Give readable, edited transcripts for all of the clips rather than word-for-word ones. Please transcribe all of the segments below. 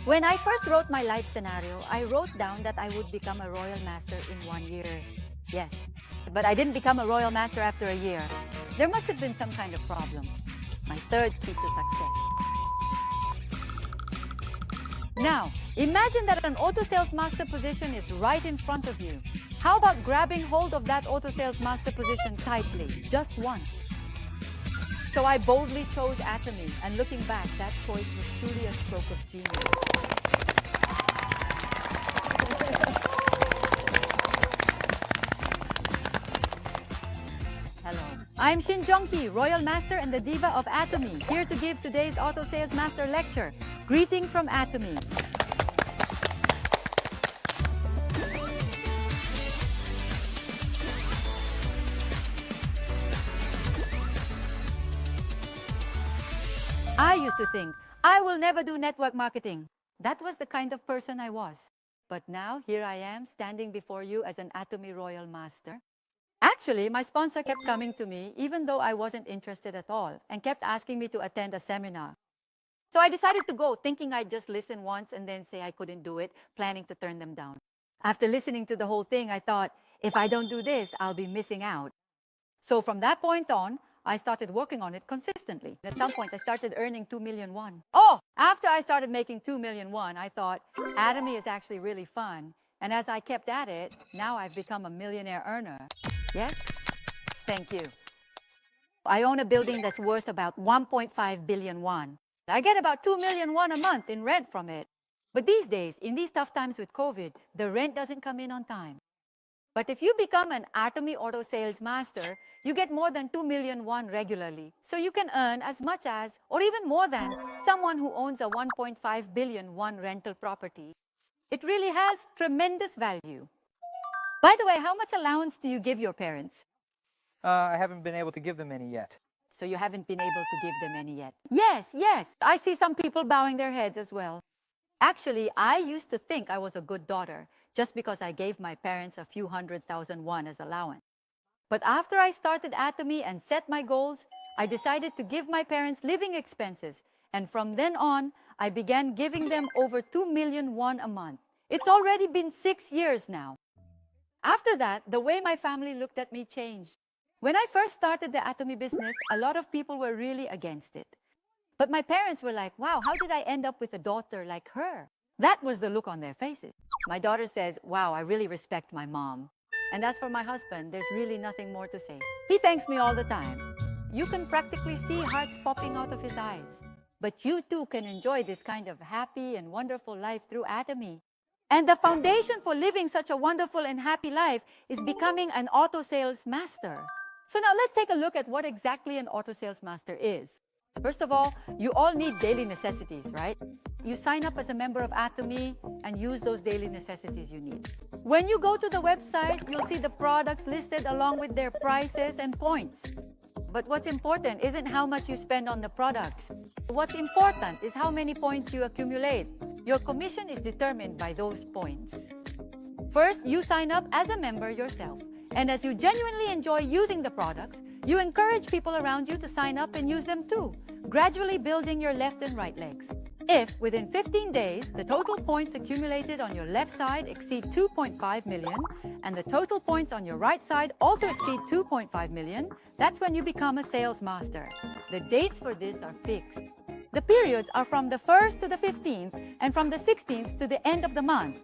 When I first wrote my life scenario, I wrote down that I would become a royal master in 1 year. Yes, but I didn't become a royal master after a year. There must have been some kind of problem. My third key to success. Now, imagine that an auto sales master position is right in front of you. How about grabbing hold of that auto sales master position tightly, just once? So I boldly chose Atomy, and looking back, that choice was truly a stroke of genius. Hello, I'm Jung, Royal Master and the Diva of Atomy, here to give today's Auto Sales Master lecture. Greetings from Atomy. I used to think, I will never do network marketing. That was the kind of person I was. But now, here I am, standing before you as an Atomy Royal Master. Actually, my sponsor kept coming to me, even though I wasn't interested at all, and kept asking me to attend a seminar. So I decided to go, thinking I'd just listen once and then say I couldn't do it, planning to turn them down. After listening to the whole thing, I thought, if I don't do this, I'll be missing out. So from that point on, I started working on it consistently. At some point, I started earning 2 million won. Oh, after I started making 2 million won, I thought, Atomy is actually really fun. And as I kept at it, now I've become a millionaire earner. Yes? Thank you. I own a building that's worth about 1.5 billion won. I get about 2 million won a month in rent from it. But these days, in these tough times with COVID, the rent doesn't come in on time. But if you become an Atomy Auto Sales Master, you get more than 2 million won regularly. So you can earn as much as, or even more than, someone who owns a 1.5 billion won rental property. It really has tremendous value. By the way, how much allowance do you give your parents? I haven't been able to give them any yet. So you haven't been able to give them any yet? Yes. I see some people bowing their heads as well. Actually, I used to think I was a good daughter just because I gave my parents a few 100,000 won as allowance. But after I started Atomy and set my goals, I decided to give my parents living expenses. And from then on, I began giving them over 2 million won a month. It's already been 6 years now. After that, the way my family looked at me changed. When I first started the Atomy business, a lot of people were really against it. But my parents were like, wow, how did I end up with a daughter like her? That was the look on their faces. My daughter says, wow, I really respect my mom. And as for my husband, there's really nothing more to say. He thanks me all the time. You can practically see hearts popping out of his eyes. But you too can enjoy this kind of happy and wonderful life through Atomy. And the foundation for living such a wonderful and happy life is becoming an auto sales master. So now let's take a look at what exactly an auto sales master is. First of all, you all need daily necessities, right? You sign up as a member of Atomy and use those daily necessities you need. When you go to the website, you'll see the products listed along with their prices and points. But what's important isn't how much you spend on the products. What's important is how many points you accumulate. Your commission is determined by those points. First, you sign up as a member yourself. And as you genuinely enjoy using the products, you encourage people around you to sign up and use them too, gradually building your left and right legs. If, within 15 days, the total points accumulated on your left side exceed 2.5 million, and the total points on your right side also exceed 2.5 million, that's when you become a sales master. The dates for this are fixed. The periods are from the 1st to the 15th and from the 16th to the end of the month.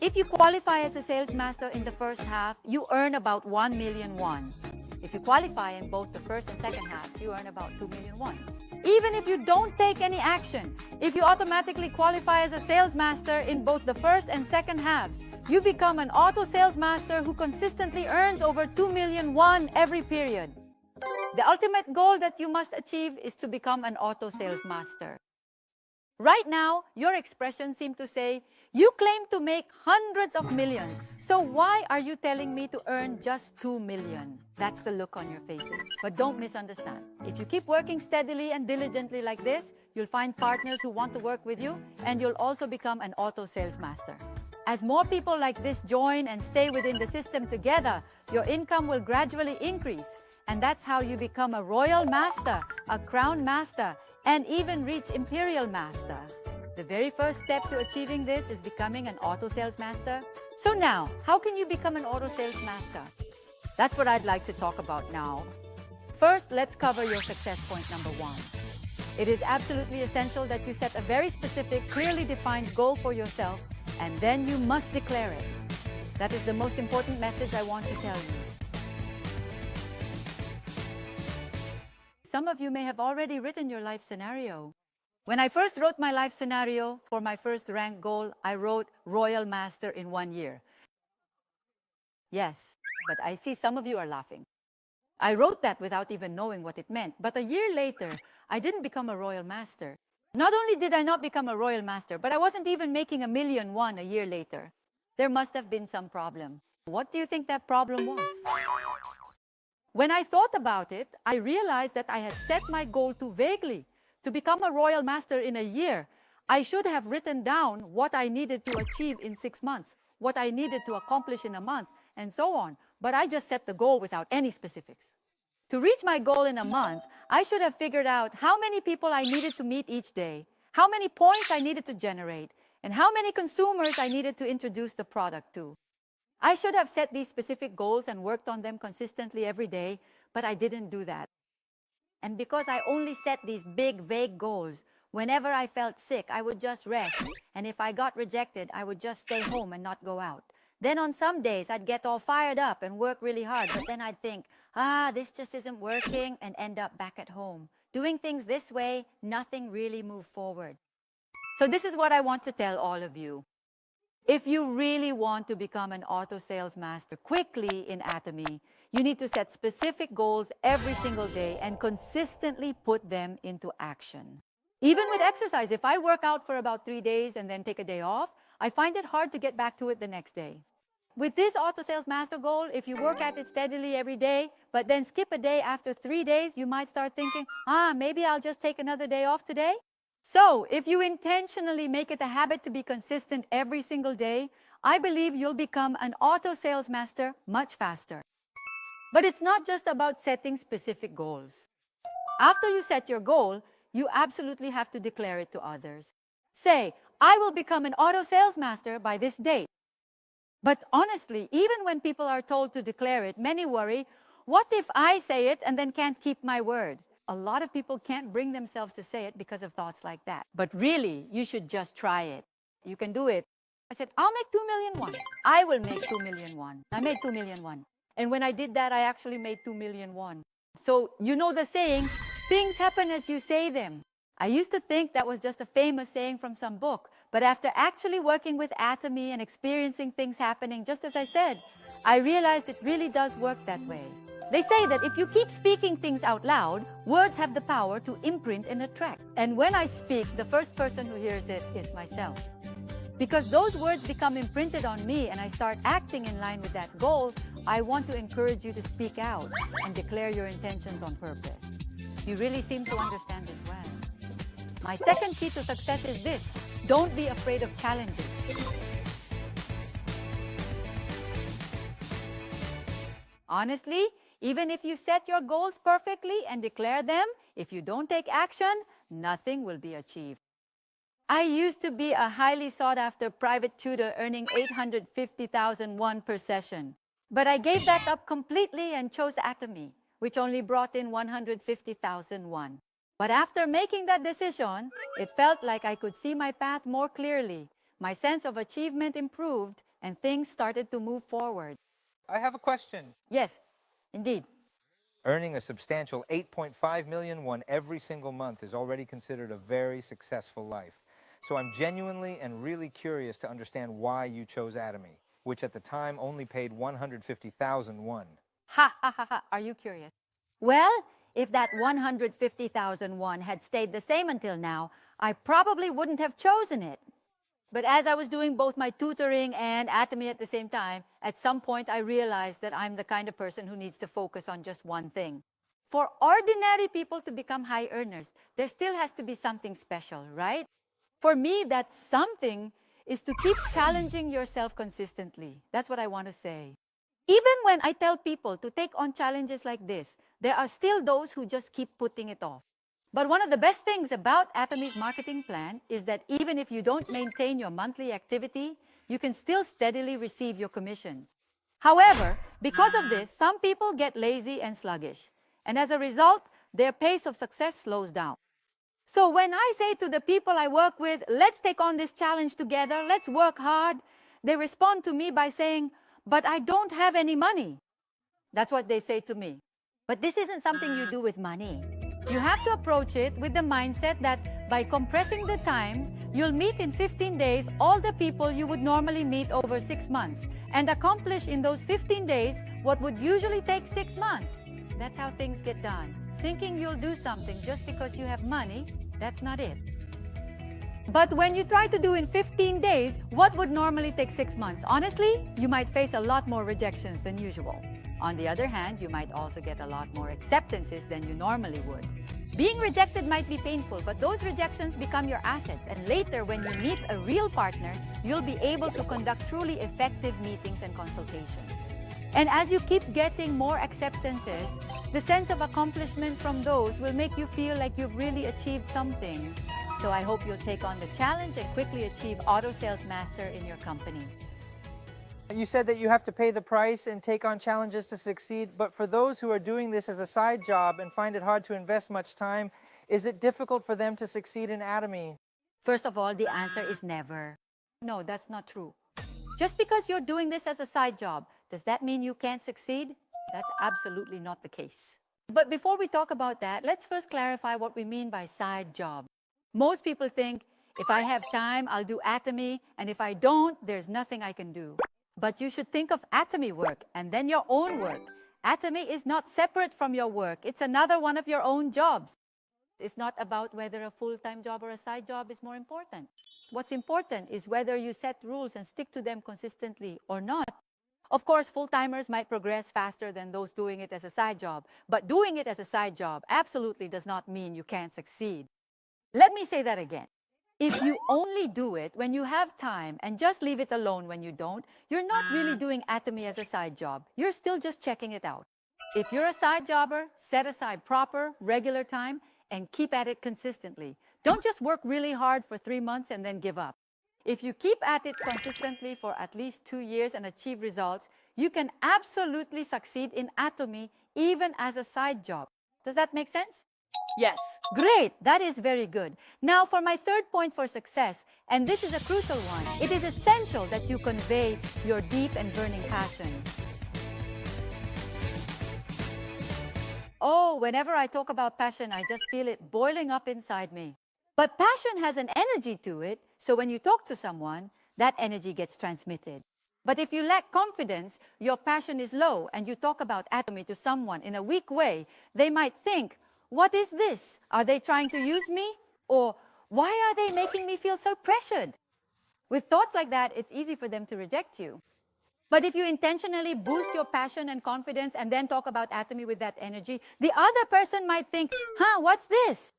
If you qualify as a sales master in the first half, you earn about 1 million won. If you qualify in both the first and second halves, you earn about 2 million won. Even if you don't take any action, if you automatically qualify as a sales master in both the first and second halves, you become an auto sales master who consistently earns over 2 million won every period. The ultimate goal that you must achieve is to become an auto sales master. Right now, your expressions seem to say, you claim to make hundreds of millions, so why are you telling me to earn just 2 million? That's the look on your faces. But don't misunderstand. If you keep working steadily and diligently like this, you'll find partners who want to work with you, and you'll also become an auto sales master. As more people like this join and stay within the system together, your income will gradually increase. And that's how you become a royal master, a crown master, and even reach imperial master. The very first step to achieving this is becoming an auto sales master. So now, how can you become an auto sales master? That's what I'd like to talk about now. First, let's cover your success point number 1. It is absolutely essential that you set a very specific, clearly defined goal for yourself, and then you must declare it. That is the most important message I want to tell you. Some of you may have already written your life scenario. When I first wrote my life scenario for my first rank goal, I wrote Royal Master in 1 year. Yes, but I see some of you are laughing. I wrote that without even knowing what it meant. But a year later, I didn't become a Royal Master. Not only did I not become a Royal Master, but I wasn't even making $1,000,001 a year later. There must have been some problem. What do you think that problem was? When I thought about it, I realized that I had set my goal too vaguely. To become a Royal Master in a year, I should have written down what I needed to achieve in 6 months, what I needed to accomplish in a month, and so on. But I just set the goal without any specifics. To reach my goal in a month, I should have figured out how many people I needed to meet each day, how many points I needed to generate, and how many consumers I needed to introduce the product to. I should have set these specific goals and worked on them consistently every day, but I didn't do that. And because I only set these big, vague goals, whenever I felt sick, I would just rest. And if I got rejected, I would just stay home and not go out. Then on some days, I'd get all fired up and work really hard, but then I'd think, this just isn't working, and end up back at home. Doing things this way, nothing really moved forward. So this is what I want to tell all of you. If you really want to become an auto sales master quickly in Atomy, you need to set specific goals every single day and consistently put them into action. Even with exercise, if I work out for about 3 days and then take a day off, I find it hard to get back to it the next day. With this auto sales master goal, if you work at it steadily every day, but then skip a day after 3 days, you might start thinking, maybe I'll just take another day off today. So if you intentionally make it a habit to be consistent every single day, I believe you'll become an auto sales master much faster. But it's not just about setting specific goals. After you set your goal, you absolutely have to declare it to others. Say, I will become an auto sales master by this date. But honestly, even when people are told to declare it, many worry, what if I say it and then can't keep my word? A lot of people can't bring themselves to say it because of thoughts like that. But really, you should just try it. You can do it. I said, I'll make $2,000,001. I will make $2,000,001. I made $2,000,001. And when I did that, I actually made $2,000,001. So you know the saying, things happen as you say them. I used to think that was just a famous saying from some book. But after actually working with Atomy and experiencing things happening, just as I said, I realized it really does work that way. They say that if you keep speaking things out loud, words have the power to imprint and attract. And when I speak, the first person who hears it is myself. Because those words become imprinted on me and I start acting in line with that goal, I want to encourage you to speak out and declare your intentions on purpose. You really seem to understand this well. My second key to success is this: don't be afraid of challenges. Honestly, even if you set your goals perfectly and declare them, if you don't take action, nothing will be achieved. I used to be a highly sought-after private tutor earning 850,000 won per session. But I gave that up completely and chose Atomy, which only brought in 150,000 won. But after making that decision, it felt like I could see my path more clearly. My sense of achievement improved, and things started to move forward. I have a question. Yes, indeed. Earning a substantial 8.5 million won every single month is already considered a very successful life. So I'm genuinely and really curious to understand why you chose Atomy, which at the time only paid 150,000 won. Ha ha ha ha, are you curious? Well, if that 150,000 won had stayed the same until now, I probably wouldn't have chosen it. But as I was doing both my tutoring and Atomy at the same time, at some point I realized that I'm the kind of person who needs to focus on just one thing. For ordinary people to become high earners, there still has to be something special, right? For me, that something is to keep challenging yourself consistently. That's what I want to say. Even when I tell people to take on challenges like this, there are still those who just keep putting it off. But one of the best things about Atomy's marketing plan is that even if you don't maintain your monthly activity, you can still steadily receive your commissions. However, because of this, some people get lazy and sluggish, and as a result, their pace of success slows down. So when I say to the people I work with, let's take on this challenge together, let's work hard, they respond to me by saying, but I don't have any money. That's what they say to me. But this isn't something you do with money. You have to approach it with the mindset that by compressing the time, you'll meet in 15 days all the people you would normally meet over 6 months and accomplish in those 15 days what would usually take 6 months. That's how things get done. Thinking you'll do something just because you have money, that's not it. But when you try to do in 15 days what would normally take 6 months, honestly, you might face a lot more rejections than usual. On the other hand, you might also get a lot more acceptances than you normally would. Being rejected might be painful, but those rejections become your assets, and later when you meet a real partner, you'll be able to conduct truly effective meetings and consultations. And as you keep getting more acceptances, the sense of accomplishment from those will make you feel like you've really achieved something. So I hope you'll take on the challenge and quickly achieve Auto Sales Master in your company. You said that you have to pay the price and take on challenges to succeed, but for those who are doing this as a side job and find it hard to invest much time, is it difficult for them to succeed in Atomy? First of all, the answer is never. No, that's not true. Just because you're doing this as a side job, does that mean you can't succeed? That's absolutely not the case. But before we talk about that, let's first clarify what we mean by side job. Most people think, if I have time, I'll do Atomy, and if I don't, there's nothing I can do. But you should think of Atomy work and then your own work. Atomy is not separate from your work. It's another one of your own jobs. It's not about whether a full-time job or a side job is more important. What's important is whether you set rules and stick to them consistently or not. Of course, full-timers might progress faster than those doing it as a side job, but doing it as a side job absolutely does not mean you can't succeed. Let me say that again. If you only do it when you have time and just leave it alone when you don't, you're not really doing Atomy as a side job. You're still just checking it out. If you're a side jobber, set aside proper, regular time and keep at it consistently. Don't just work really hard for 3 months and then give up. If you keep at it consistently for at least 2 years and achieve results, you can absolutely succeed in Atomy even as a side job. Does that make sense? Yes. Great, that is very good. Now for my third point for success, and this is a crucial one, it is essential that you convey your deep and burning passion. Oh, whenever I talk about passion, I just feel it boiling up inside me. But passion has an energy to it, so when you talk to someone, that energy gets transmitted. But if you lack confidence, your passion is low, and you talk about Atomy to someone in a weak way, they might think, what is this? Are they trying to use me? Or why are they making me feel so pressured? With thoughts like that, it's easy for them to reject you. But if you intentionally boost your passion and confidence and then talk about Atomy with that energy, the other person might think, what's this?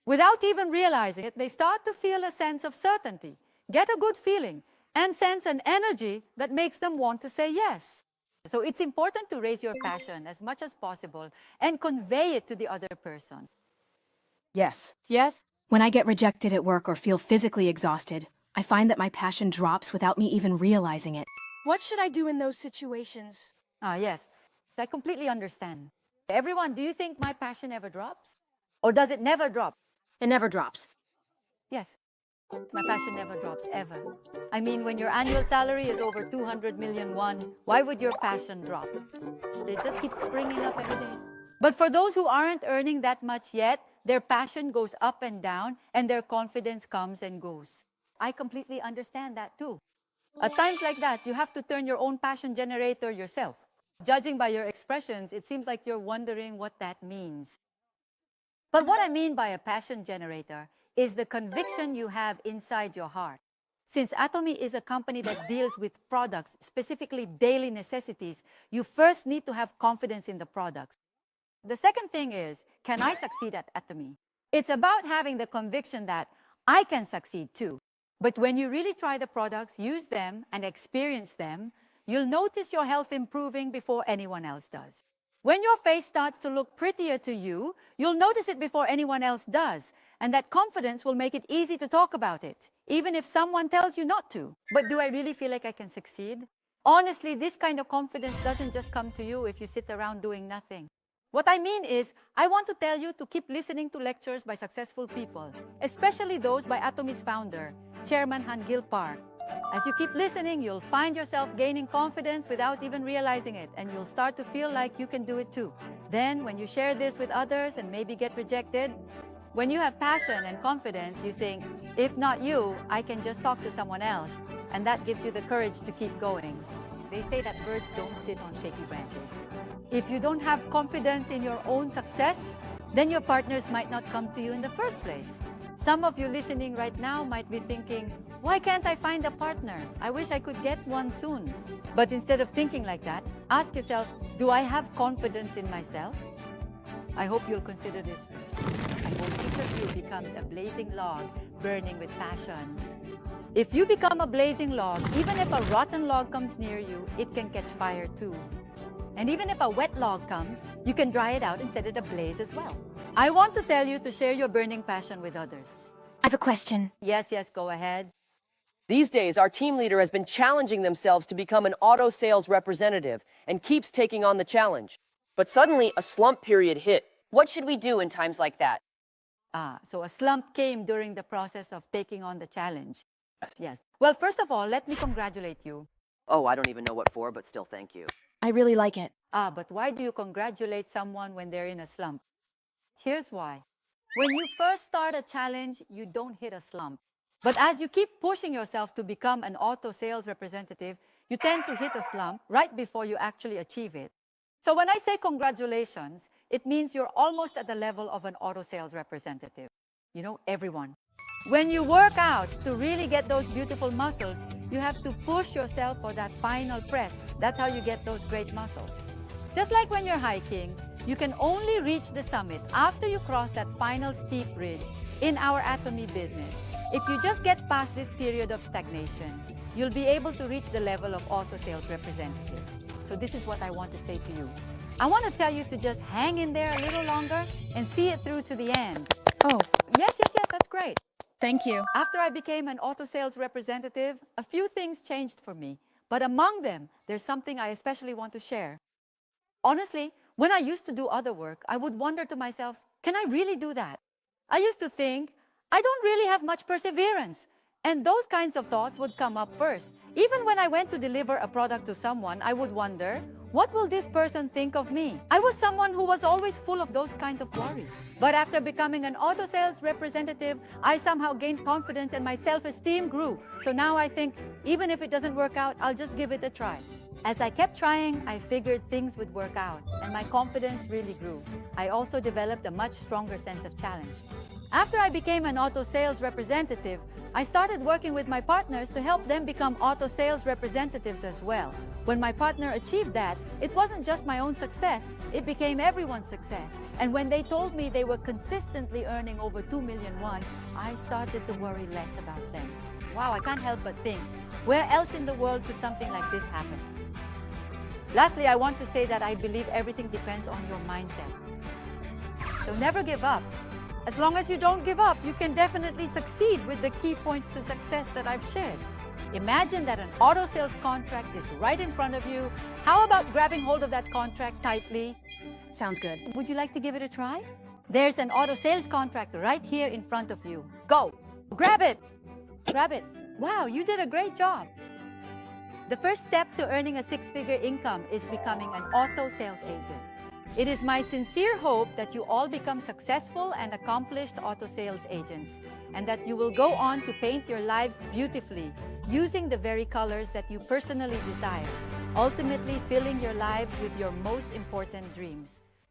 Without even realizing it, they start to feel a sense of certainty, get a good feeling, and sense an energy that makes them want to say yes. So it's important to raise your passion as much as possible and convey it to the other person. Yes. Yes? When I get rejected at work or feel physically exhausted, I find that my passion drops without me even realizing it. What should I do in those situations? Yes, I completely understand. Everyone, do you think my passion ever drops? Or does it never drop? It never drops. Yes, my passion never drops, ever. I mean, when your annual salary is over 200 million won, why would your passion drop? It just keeps springing up every day. But for those who aren't earning that much yet, their passion goes up and down, and their confidence comes and goes. I completely understand that too. At times like that, you have to turn your own passion generator yourself. Judging by your expressions, it seems like you're wondering what that means. But what I mean by a passion generator is the conviction you have inside your heart. Since Atomy is a company that deals with products, specifically daily necessities, you first need to have confidence in the products. The second thing is, can I succeed at Atomy? It's about having the conviction that I can succeed too. But when you really try the products, use them, and experience them, you'll notice your health improving before anyone else does. When your face starts to look prettier to you, you'll notice it before anyone else does. And that confidence will make it easy to talk about it, even if someone tells you not to. But do I really feel like I can succeed? Honestly, this kind of confidence doesn't just come to you if you sit around doing nothing. What I mean is, I want to tell you to keep listening to lectures by successful people, especially those by Atomy's founder, Chairman Han Gil Park. As you keep listening, you'll find yourself gaining confidence without even realizing it, and you'll start to feel like you can do it too. Then, when you share this with others and maybe get rejected, when you have passion and confidence, you think, if not you, I can just talk to someone else, and that gives you the courage to keep going. They say that birds don't sit on shaky branches. If you don't have confidence in your own success, then your partners might not come to you in the first place. Some of you listening right now might be thinking, why can't I find a partner? I wish I could get one soon. But instead of thinking like that, ask yourself, do I have confidence in myself? I hope you'll consider this first. I hope each of you becomes a blazing log, burning with passion. If you become a blazing log, even if a rotten log comes near you, it can catch fire too. And even if a wet log comes, you can dry it out and set it ablaze as well. I want to tell you to share your burning passion with others. I have a question. Yes, go ahead. These days, our team leader has been challenging themselves to become an auto sales representative and keeps taking on the challenge. But suddenly, a slump period hit. What should we do in times like that? So a slump came during the process of taking on the challenge. Yes. Well, first of all, let me congratulate you. Oh, I don't even know what for, but still thank you. I really like it. But why do you congratulate someone when they're in a slump? Here's why. When you first start a challenge, you don't hit a slump. But as you keep pushing yourself to become an auto sales representative, you tend to hit a slump right before you actually achieve it. So when I say congratulations, it means you're almost at the level of an auto sales representative. You know, everyone. When you work out to really get those beautiful muscles, you have to push yourself for that final press. That's how you get those great muscles. Just like when you're hiking, you can only reach the summit after you cross that final steep ridge in our Atomy business. If you just get past this period of stagnation, you'll be able to reach the level of auto sales representative. So this is what I want to say to you. I want to tell you to just hang in there a little longer and see it through to the end. Oh, Yes, that's great. thank you. After I became an auto sales representative, a few things changed for me. But among them, there's something I especially want to share. Honestly, when I used to do other work, I would wonder to myself, can I really do that? I used to think, I don't really have much perseverance. And those kinds of thoughts would come up first. Even when I went to deliver a product to someone, I would wonder, what will this person think of me? I was someone who was always full of those kinds of worries. But after becoming an auto sales representative, I somehow gained confidence and my self-esteem grew. So now I think, even if it doesn't work out, I'll just give it a try. As I kept trying, I figured things would work out, and my confidence really grew. I also developed a much stronger sense of challenge. After I became an auto sales representative, I started working with my partners to help them become auto sales representatives as well. When my partner achieved that, it wasn't just my own success, it became everyone's success. And when they told me they were consistently earning over 2 million won, I started to worry less about them. Wow, I can't help but think, where else in the world could something like this happen? Lastly, I want to say that I believe everything depends on your mindset. So never give up. As long as you don't give up, you can definitely succeed with the key points to success that I've shared. Imagine that an auto sales contract is right in front of you. How about grabbing hold of that contract tightly? Sounds good. Would you like to give it a try? There's an auto sales contract right here in front of you. Go! Grab it! Grab it. Wow, you did a great job. The first step to earning a six-figure income is becoming an auto sales agent. It is my sincere hope that you all become successful and accomplished auto sales agents, and that you will go on to paint your lives beautifully using the very colors that you personally desire, ultimately filling your lives with your most important dreams.